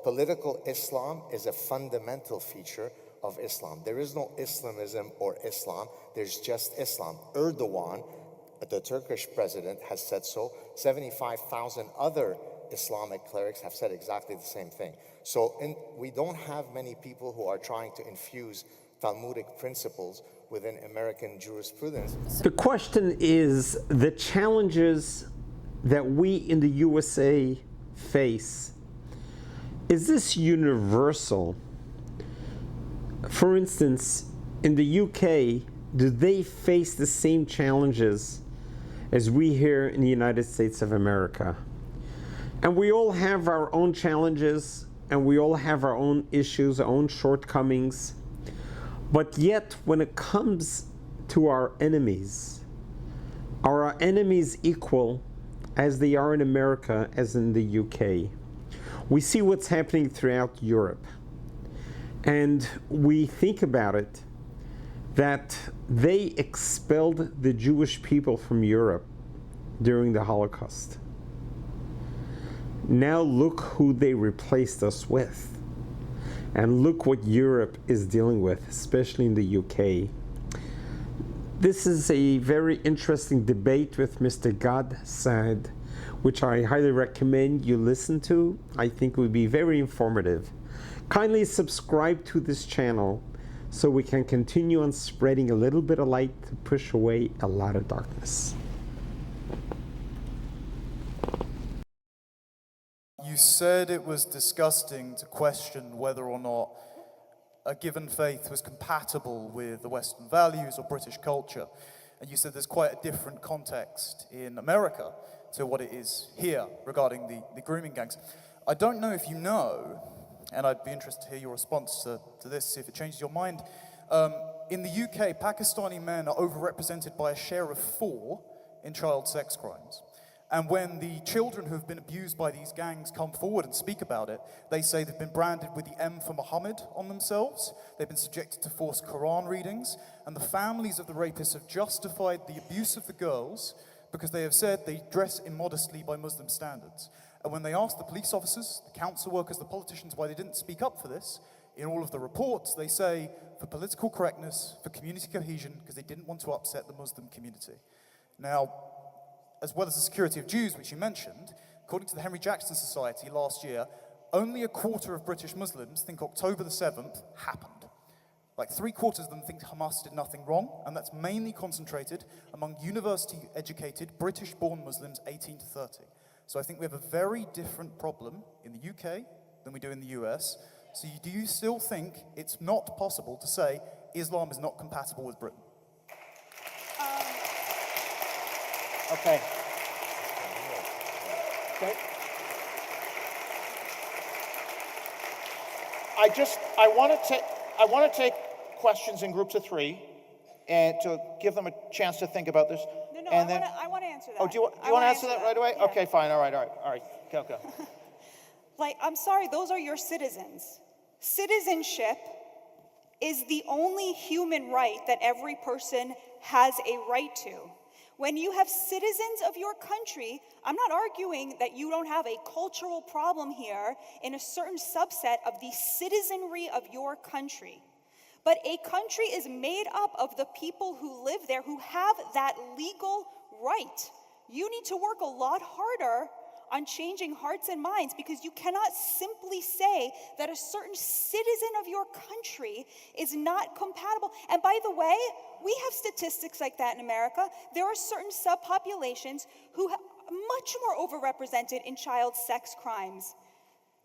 Political Islam is a fundamental feature of Islam. There is no Islamism or Islam, there's just Islam. Erdogan, the Turkish president, has said so. 75,000 other Islamic clerics have said exactly the same thing. So we don't have many people who are trying to infuse Talmudic principles within American jurisprudence. The question is the challenges that we in the USA face. Is this universal? For instance, in the UK, do they face the same challenges as we here in the United States of America? And we all have our own challenges, and we all have our own issues, our own shortcomings. But yet, when it comes to our enemies, are our enemies equal as they are in America as in the UK? We see what's happening throughout Europe. And we think about it, that they expelled the Jewish people from Europe during the Holocaust. Now look who they replaced us with. And look what Europe is dealing with, especially in the UK. This is a very interesting debate with Mr. Gad Saad, which I highly recommend you listen to. I think it would be very informative. Kindly subscribe to this channel so we can continue on spreading a little bit of light to push away a lot of darkness. You said it was disgusting to question whether or not a given faith was compatible with the Western values or British culture. And you said there's quite a different context in America to what it is here regarding the grooming gangs. I don't know if you know, and I'd be interested to hear your response to this, see if it changes your mind. In the UK, Pakistani men are overrepresented by a share of 4 in child sex crimes. And when the children who have been abused by these gangs come forward and speak about it, they say they've been branded with the M for Muhammad on themselves, they've been subjected to forced Quran readings, and the families of the rapists have justified the abuse of the girls because they have said they dress immodestly by Muslim standards. And when they asked the police officers, the council workers, the politicians why they didn't speak up for this, in all of the reports, they say for political correctness, for community cohesion, because they didn't want to upset the Muslim community. Now, as well as the security of Jews, which you mentioned, according to the Henry Jackson Society last year, only a quarter of British Muslims think October the 7th happened. Like 3/4 of them think Hamas did nothing wrong, and that's mainly concentrated among university-educated British-born Muslims 18 to 30. So I think we have a very different problem in the UK than we do in the US. So do you still think it's not possible to say Islam is not compatible with Britain? Okay. I want to take questions in groups of 3, and to give them a chance to think about this. No, and I want to answer that. Oh, do you want to answer that right away? Yeah. Okay, fine. All right. Go. Like, I'm sorry, those are your citizens. Citizenship is the only human right that every person has a right to. When you have citizens of your country, I'm not arguing that you don't have a cultural problem here in a certain subset of the citizenry of your country. But a country is made up of the people who live there who have that legal right. You need to work a lot harder on changing hearts and minds, because you cannot simply say that a certain citizen of your country is not compatible. And by the way, we have statistics like that in America. There are certain subpopulations who are much more overrepresented in child sex crimes.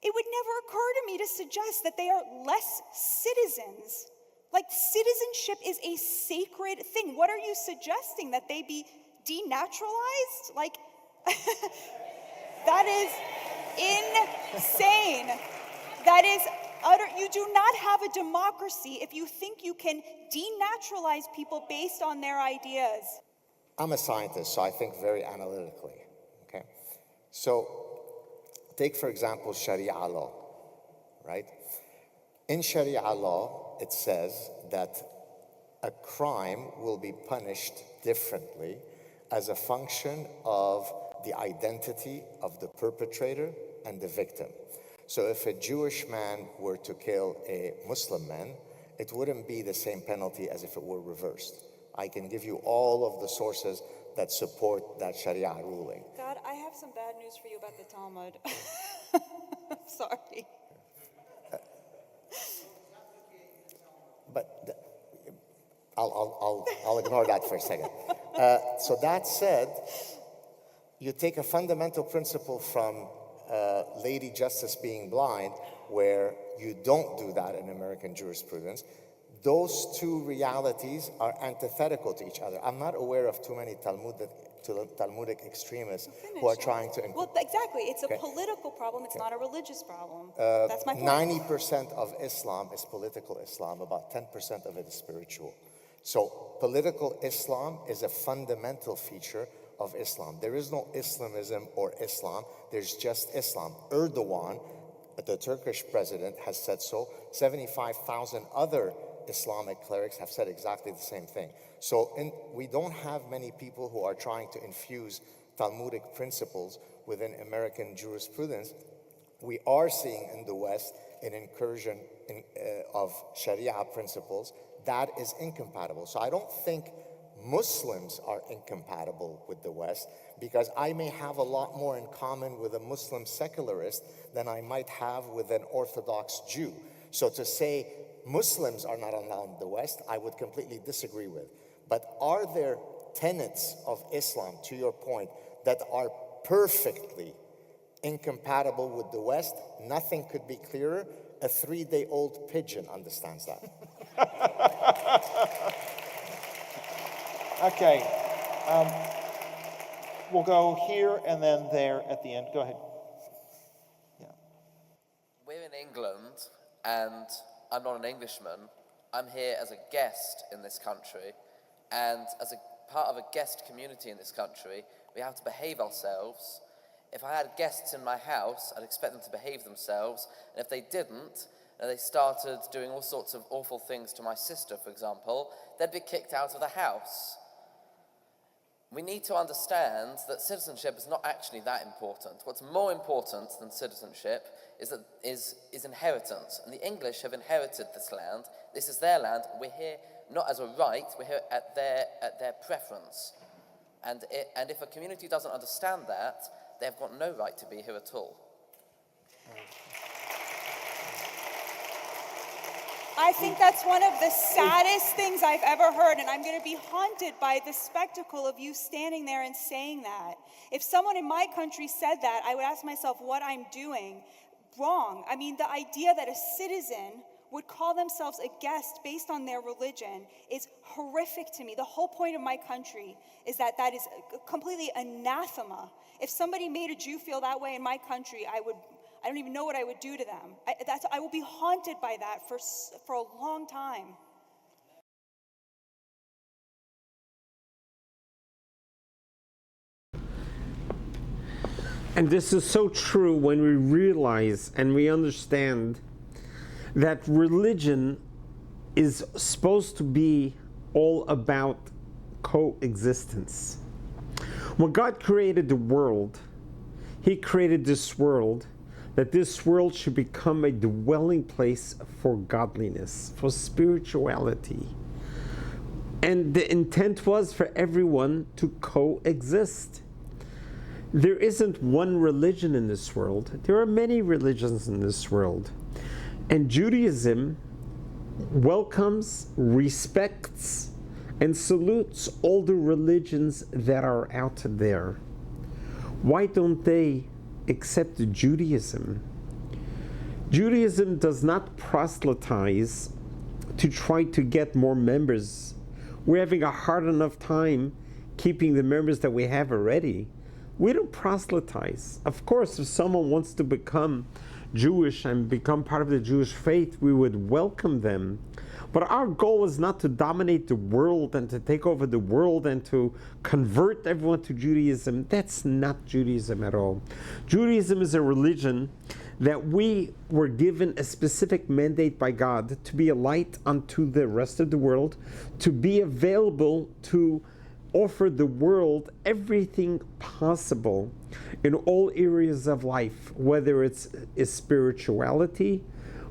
It would never occur to me to suggest that they are less citizens. Like, citizenship is a sacred thing. What are you suggesting? That they be denaturalized? Like, that is insane. That is utter. You do not have a democracy if you think you can denaturalize people based on their ideas. I'm a scientist, so I think very analytically, okay? So take, for example, Sharia law, right? In Sharia law, it says that a crime will be punished differently as a function of the identity of the perpetrator and the victim. So if a Jewish man were to kill a Muslim man, it wouldn't be the same penalty as if it were reversed. I can give you all of the sources that support that Sharia ruling. God, I have some bad news for you about the Talmud. Sorry. But I'll ignore that for a second. So that said, you take a fundamental principle from Lady Justice being blind, where you don't do that in American jurisprudence. Those two realities are antithetical to each other. I'm not aware of too many Talmudic extremists who are trying to... Well, exactly. It's a political problem. It's not a religious problem. That's my point. 90% of Islam is political Islam. About 10% of it is spiritual. So political Islam is a fundamental feature of Islam. There is no Islamism or Islam. There's just Islam. Erdogan, the Turkish president, has said so. 75,000 other Islamic clerics have said exactly the same thing. So we don't have many people who are trying to infuse Talmudic principles within American jurisprudence. We are seeing in the West an incursion of Sharia principles that is incompatible. So I don't think Muslims are incompatible with the West, because I may have a lot more in common with a Muslim secularist than I might have with an Orthodox Jew. So to say Muslims are not allowed in the West, I would completely disagree with. But are there tenets of Islam, to your point, that are perfectly incompatible with the West? Nothing could be clearer. A 3-day-old pigeon understands that. Okay. We'll go here and then there at the end. Go ahead. Yeah. We're in England, and I'm not an Englishman. I'm here as a guest in this country, and as a part of a guest community in this country, we have to behave ourselves. If I had guests in my house, I'd expect them to behave themselves, and if they didn't, and they started doing all sorts of awful things to my sister, for example, they'd be kicked out of the house. We need to understand that citizenship is not actually that important. What's more important than citizenship is inheritance. And the English have inherited this land. This is their land. We're here not as a right, we're here at their preference. And if a community doesn't understand that, they've got no right to be here at all. I think that's one of the saddest things I've ever heard, and I'm going to be haunted by the spectacle of you standing there and saying that. If someone in my country said that, I would ask myself what I'm doing wrong. I mean, the idea that a citizen would call themselves a guest based on their religion is horrific to me. The whole point of my country is that that is completely anathema. If somebody made a Jew feel that way in my country, I don't even know what I would do to them. I will be haunted by that for a long time. And this is so true when we realize and we understand that religion is supposed to be all about coexistence. When God created the world, He created this world, that this world should become a dwelling place for godliness, for spirituality. And the intent was for everyone to coexist. There isn't one religion in this world. There are many religions in this world. And Judaism welcomes, respects, and salutes all the religions that are out there. Why don't they accept Judaism? Judaism does not proselytize to try to get more members. We're having a hard enough time keeping the members that we have already. We don't proselytize. Of course, if someone wants to become Jewish and become part of the Jewish faith, we would welcome them. But our goal is not to dominate the world and to take over the world and to convert everyone to Judaism. That's not Judaism at all. Judaism is a religion that we were given a specific mandate by God to be a light unto the rest of the world, to be available to offer the world everything possible in all areas of life, whether it's spirituality,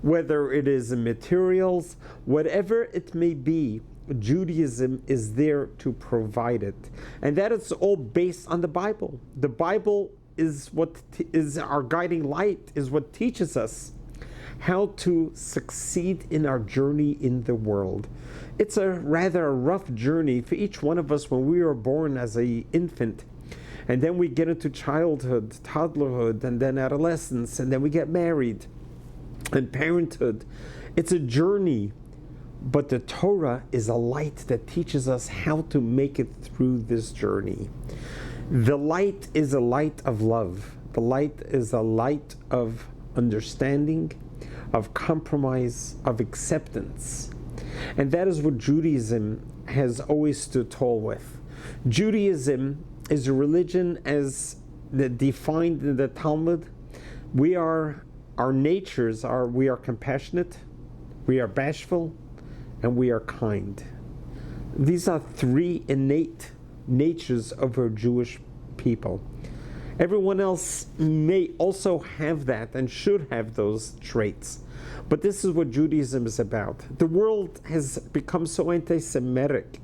whether it is in materials, whatever it may be. Judaism is there to provide it. And that is all based on the Bible. The Bible is what is our guiding light, is what teaches us how to succeed in our journey in the world. It's a rather rough journey for each one of us when we are born as an infant. And then we get into childhood, toddlerhood, and then adolescence, and then we get married and parenthood. It's a journey. But the Torah is a light that teaches us how to make it through this journey. The light is a light of love. The light is a light of understanding, of compromise, of acceptance. And that is what Judaism has always stood tall with. Judaism is a religion as defined in the Talmud. Our natures are, we are compassionate, we are bashful, and we are kind. These are three innate natures of our Jewish people. Everyone else may also have that and should have those traits. But this is what Judaism is about. The world has become so anti-Semitic,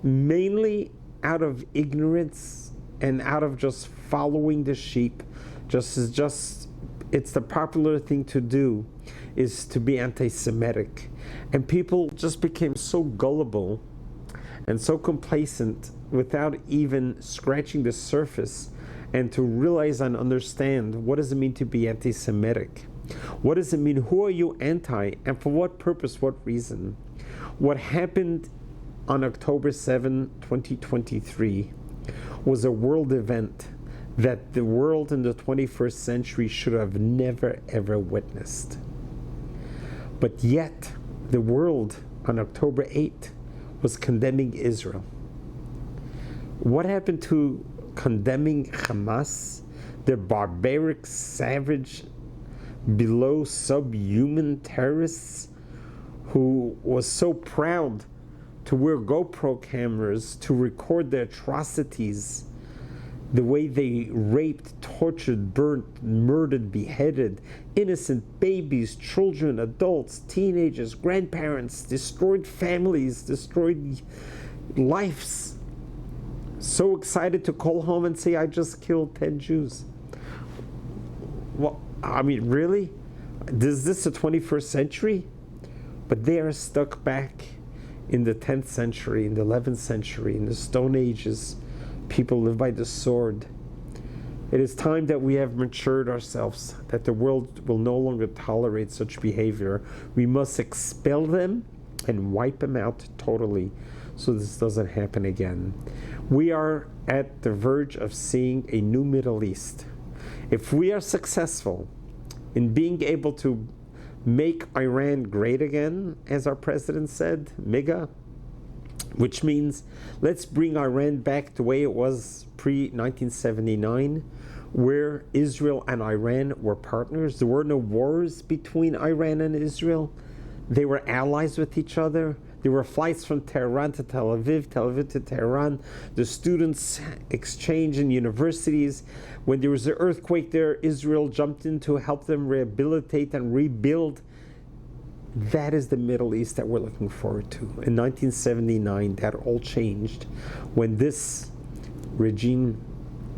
mainly out of ignorance and out of just following the sheep. It's the popular thing to do, is to be anti-Semitic. And people just became so gullible and so complacent without even scratching the surface and to realize and understand what does it mean to be anti-Semitic. What does it mean? Who are you anti, and for what purpose, what reason? What happened on October 7, 2023 was a world event that the world in the 21st century should have never ever witnessed. But yet, the world on October 8 was condemning Israel. What happened to condemning Hamas, the barbaric, savage, below subhuman terrorists who was so proud to wear GoPro cameras to record the atrocities, the way they raped, tortured, burnt, murdered, beheaded innocent babies, children, adults, teenagers, grandparents, destroyed families, destroyed lives. So excited to call home and say, I just killed 10 Jews. Well, I mean, really? Is this the 21st century? But they are stuck back in the 10th century, in the 11th century, in the Stone Ages. People live by the sword. It is time that we have matured ourselves, that the world will no longer tolerate such behavior. We must expel them and wipe them out totally so this doesn't happen again. We are at the verge of seeing a new Middle East. If we are successful in being able to make Iran great again, as our president said, MIGA, which means let's bring Iran back the way it was pre-1979, where Israel and Iran were partners. There were no wars between Iran and Israel. They were allies with each other. There were flights from Tehran to Tel Aviv to Tehran. The students exchange in universities. When there was an earthquake there, Israel jumped in to help them rehabilitate and rebuild. That is the Middle East that we're looking forward to. In 1979, that all changed when this regime,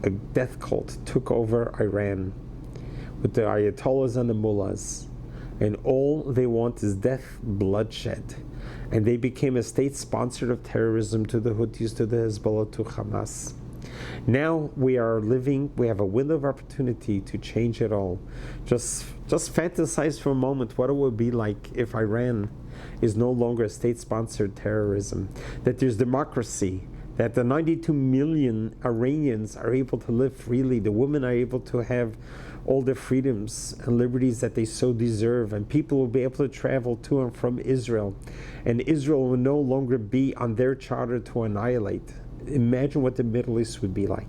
a death cult, took over Iran with the Ayatollahs and the mullahs. And all they want is death, bloodshed. And they became a state sponsor of terrorism to the Houthis, to the Hezbollah, to Hamas. Now we have a window of opportunity to change it all. Just fantasize for a moment what it would be like if Iran is no longer a state-sponsored terrorism, that there's democracy, that the 92 million Iranians are able to live freely, the women are able to have all the freedoms and liberties that they so deserve, and people will be able to travel to and from Israel, and Israel will no longer be on their charter to annihilate. imagine what the Middle East would be like.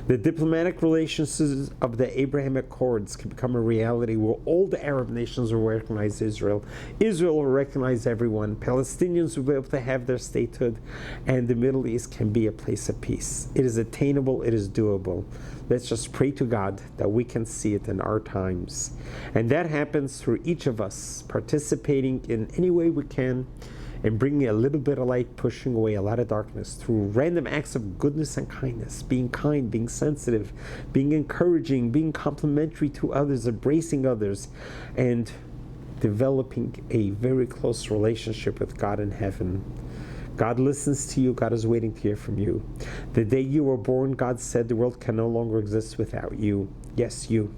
The diplomatic relations of the Abrahamic Accords can become a reality where all the Arab nations will recognize Israel. Israel will recognize everyone. Palestinians will be able to have their statehood, and the Middle East can be a place of peace. It is attainable, it is doable. Let's just pray to God that we can see it in our times. And that happens through each of us participating in any way we can and bringing a little bit of light, pushing away a lot of darkness through random acts of goodness and kindness, being kind, being sensitive, being encouraging, being complimentary to others, embracing others, and developing a very close relationship with God in heaven. God listens to you. God is waiting to hear from you. The day you were born, God said the world can no longer exist without you. Yes, you.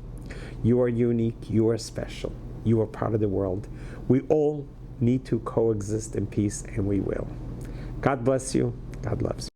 You are unique. You are special. You are part of the world. We all need to coexist in peace, and we will. God bless you. God loves you.